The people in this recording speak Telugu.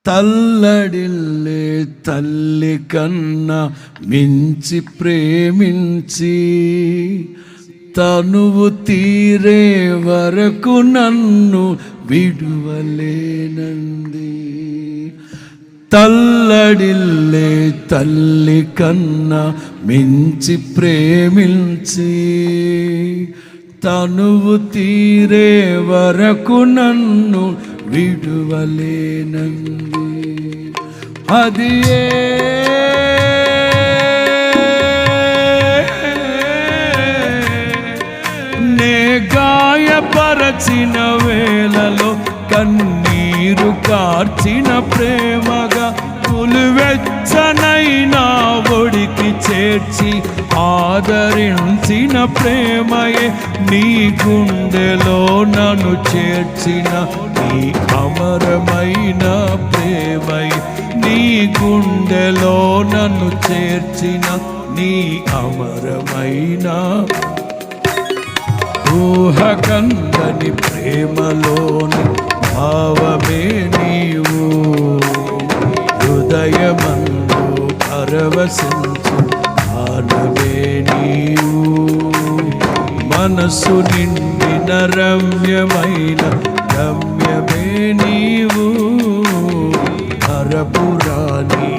తల్లడిల్లే తల్లి కన్నా మించి ప్రేమించి తనువు తీరే వరకు నన్ను విడువలేనంది. తల్లడిల్లే తల్లి కన్నా మించి ప్రేమించి తనువు తీరే వరకు నన్ను విడువలేనంది. అది నే గాయపరచిన వేళలో కన్నీరు కార్చిన ప్రేమగా పులివెచ్చనైనా ఒడికి చేర్చి ఆదరించిన ప్రేమయే నీ గుండెలో నన్ను చేర్చిన నీ అమరమైన ప్రేమై నీ గుండెలో నన్ను చేర్చిన నీ అమరమైన ఊహకందని ప్రేమలోని భావమే నీవు హృదయమందు పరవశించు ఆనవే నీవు మనసు నిండిన రమ్యమైన గమ్యమే నీవు హరపురాణి